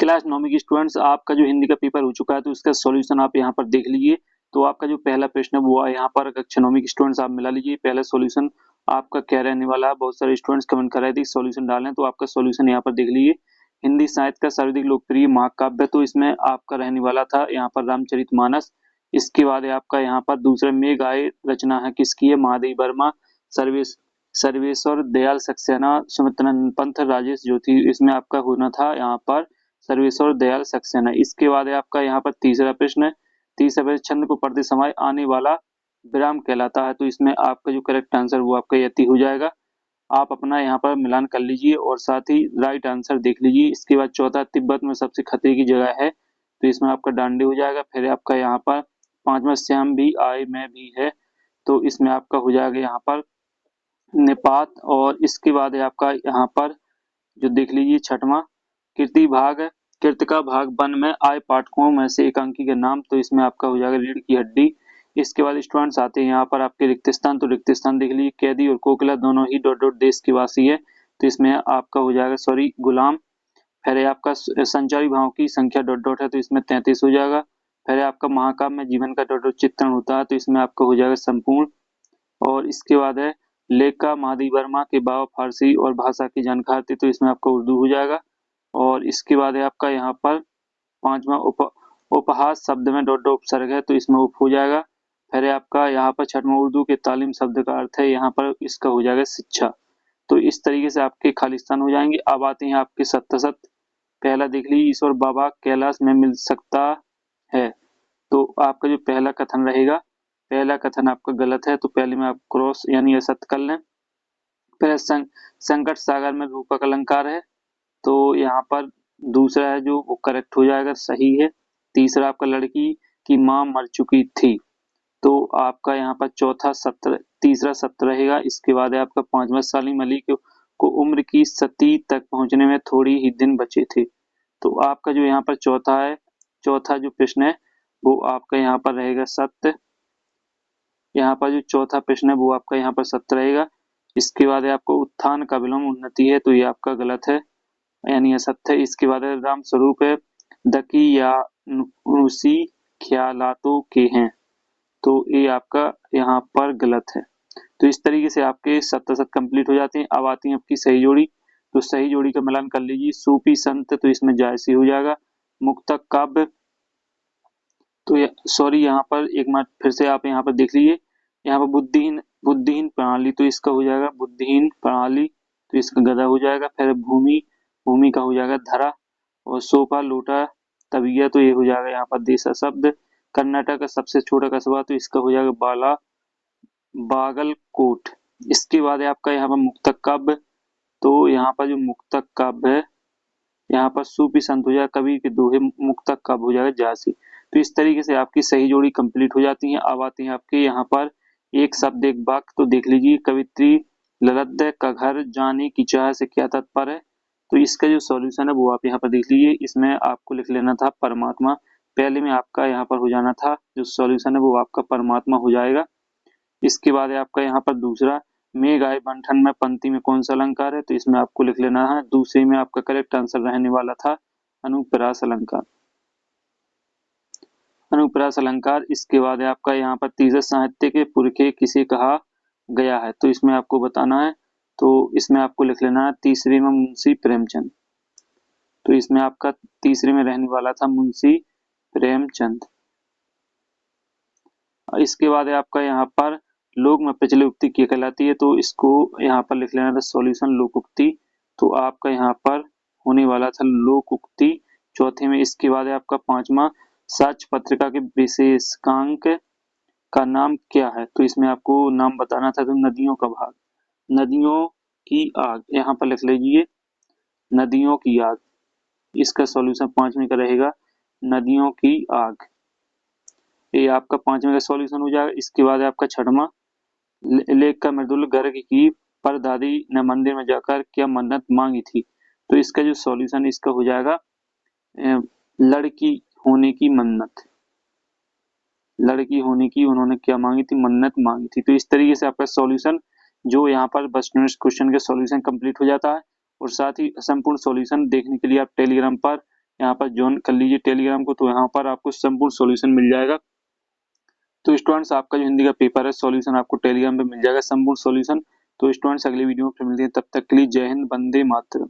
Class 9वीं के students, आपका जो हिंदी का पेपर हो चुका है तो इसका सॉल्यूशन आप यहाँ पर देख लीजिए। तो आपका जो पहला प्रश्न है वो यहाँ पर कक्षा 9वीं के स्टूडेंट्स आप मिला लीजिए। पहला सॉल्यूशन आपका क्या रहने वाला है, बहुत सारे स्टूडेंट्स कमेंट कर रहे थे सॉल्यूशन डालें, तो आपका सॉल्यूशन यहाँ पर देख लीजिए। हिंदी साहित्य का सर्वाधिक लोकप्रिय महाकाव्य, तो इसमें आपका रहने वाला था यहाँ पर रामचरितमानस। इसके बाद आपका यहाँ पर दूसरा मेघ आय रचना है किसकी है, महादेवी वर्मा, सर्वेश सर्वेश्वर दयाल सक्सेना, सुमित्रानंद पंत, राजेश ज्योति। इसमें आपका होना था यहाँ पर सर्वेश्वर दयाल सक्सेना। इसके बाद आपका यहाँ पर तीसरा प्रश्न है, तीसरा प्रश्न छंद को पढ़ते समय आने वाला विराम कहलाता है, तो इसमें आपका जो करेक्ट आंसर वो आपका यति हो जाएगा। आप अपना यहाँ पर मिलान कर लीजिए और साथ ही राइट आंसर देख लीजिए। इसके बाद चौथा, तिब्बत में सबसे खतरे की जगह है, तो इसमें आपका डांडी हो जाएगा। फिर आपका यहाँ पर पांचवा, श्याम भी आय में भी है, तो इसमें आपका हो जाएगा यहाँ पर निपात। और इसके बाद आपका यहाँ पर जो देख लीजिए छठवां, कीर्ति का भाग वन में आए पाठकों में से एकांकी का नाम, तो इसमें आपका हो जाएगा रीढ़ की हड्डी। इसके बाद स्टूडेंट्स आते हैं यहाँ पर आपके रिक्त स्थान, तो रिक्त स्थान देख लीजिए, कैदी और कोकिला दोनों ही डॉट डॉट देश के वासी है, तो इसमें आपका हो जाएगा गुलाम। फिर आपका संचारी भावों की संख्या डॉट डॉट है, तो इसमें 33 हो जाएगा। फिर आपका महाकाव्य में जीवन का डॉट डॉट चित्रण होता है, तो इसमें आपका हो जाएगा संपूर्ण। और इसके बाद है लेख का महादेवी वर्मा के बाबा फारसी और भाषा की जानकार थे, तो इसमें आपका उर्दू हो जाएगा। और इसके बाद है आपका यहाँ पर पांचवा, उपहास शब्द में डॉट डॉट उपसर्ग है, तो इसमें उप हो जाएगा। फिर आपका यहाँ पर छठवां, उर्दू के तालीम शब्द का अर्थ है, यहाँ पर इसका हो जाएगा शिक्षा। तो इस तरीके से आपके खालिस्तान हो जाएंगे। अब आते हैं आपके सत्य। पहला देख लीजिए, ईश्वर बाबा कैलाश में मिल सकता है, तो आपका जो पहला कथन रहेगा, पहला कथन आपका गलत है, तो पहले में आप क्रॉस यानी असत्य कर लें। फिर संकट सागर में रूपक अलंकार है, तो यहाँ पर दूसरा है जो वो करेक्ट हो जाएगा, सही है। तीसरा आपका लड़की की माँ मर चुकी थी, तो आपका यहाँ पर तीसरा सत्य रहेगा। इसके बाद है आपका पांचवा, सलीम अली को उम्र की सती तक पहुंचने में थोड़ी ही दिन बचे थे, तो आपका जो यहाँ पर चौथा जो प्रश्न है वो आपका यहाँ पर रहेगा सत्य। यहाँ पर जो चौथा प्रश्न है वो आपका यहाँ पर सत्य रहेगा। इसके बाद है आपको उत्थान का विलोम उन्नति है, तो ये आपका गलत है यानी असत्य है। इसके बाद है राम स्वरूप है दकी या नुसी ख्यालातों के हैं, तो ये आपका यहाँ पर गलत है। तो इस तरीके से आपके सत्य कंप्लीट हो जाते हैं। अब आती है आपकी सही जोड़ी, तो सही जोड़ी का मिलान कर लीजिए। सूफी संत, तो इसमें जायसी हो जाएगा। मुक्तक काव्य, तो सॉरी यहाँ पर एक बार फिर से आप यहाँ पर देख लीजिए, यहाँ पर बुद्धिहीन प्रणाली, तो इसका हो जाएगा बुद्धिहीन प्रणाली, तो इसका गधा हो जाएगा। फिर भूमि का हो जाएगा धरा। और सोफा लोटा तबिया, तो ये हो जाएगा यहाँ पर देशा शब्द। कर्नाटक का सबसे छोटा कस्बा, तो इसका हो जाएगा बागलकोट। इसके बाद है आपका यहाँ पर मुक्तक काव्य, तो यहाँ पर जो मुक्तक काव्य है यहाँ पर सूफी संत हो जाएगा, कवि के दोहे मुक्तक काव्य हो जाएगा जासी। तो इस तरीके से आपकी सही जोड़ी कंप्लीट हो जाती है। अब आते हैं आपके यहाँ पर एक शब्द एक वाक्य, तो देख लीजिए, कवित्री ललद्य का घर जाने की चाह से क्या तात्पर्य है, तो इसका जो सॉल्यूशन है वो आप यहाँ पर देख लीजिए। इसमें आपको लिख लेना था परमात्मा, पहले में आपका यहाँ पर हो जाना था, जो सॉल्यूशन है वो आपका परमात्मा हो जाएगा। इसके बाद है आपका यहाँ पर दूसरा, मेघ आए बंठन में पंक्ति में कौन सा अलंकार है, तो इसमें आपको लिख लेना है। दूसरे में आपका करेक्ट आंसर रहने वाला था अनुप्रास अलंकार, अनुप्रास अलंकार। इसके बाद है आपका यहाँ पर तीसरा, साहित्य के पुरखे किसे कहा गया है, तो इसमें आपको बताना है, तो इसमें आपको लिख लेना है तीसरे में मुंशी प्रेमचंद, तो इसमें आपका तीसरे में रहने वाला था मुंशी प्रेमचंद। इसके बाद है आपका यहाँ पर लोक में प्रचलित उक्ति क्या कहलाती है, तो इसको यहाँ पर लिख लेना था सॉल्यूशन लोक उक्ति, तो आपका यहाँ पर होने वाला था लोक उक्ति चौथे में। इसके बाद है आपका पांचवा, साक्ष्य पत्रिका के विशेषांक का नाम क्या है, तो इसमें आपको नाम बताना था, तो नदियों का भाग, नदियों की आग, यहाँ पर लिख लीजिए नदियों की आग। इसका सॉल्यूशन पांचवें का रहेगा नदियों की आग, ये आपका पांचवें का सॉल्यूशन हो जाएगा। इसके बाद आपका छठवां, लेख का मृदुल गर्ग की पर दादी ने मंदिर में जाकर क्या मन्नत मांगी थी, तो इसका जो सॉल्यूशन इसका हो जाएगा लड़की होने की मन्नत, लड़की होने की उन्होंने क्या मांगी थी, मन्नत मांगी थी। तो इस तरीके से आपका सॉल्यूशन जो यहाँ पर बस क्वेश्चन का सॉल्यूशन कंप्लीट हो जाता है। और साथ ही संपूर्ण सॉल्यूशन देखने के लिए आप टेलीग्राम पर यहाँ पर ज्वाइन कर लीजिए टेलीग्राम को, तो यहाँ पर आपको संपूर्ण सॉल्यूशन मिल जाएगा। तो स्टूडेंट्स आपका जो हिंदी का पेपर है सॉल्यूशन आपको टेलीग्राम पे मिल जाएगा, संपूर्ण सॉल्यूशन। तो स्टूडेंट्स अगली वीडियो में फिर मिलते हैं, तब तक के लिए जय हिंद, वंदे मातरम।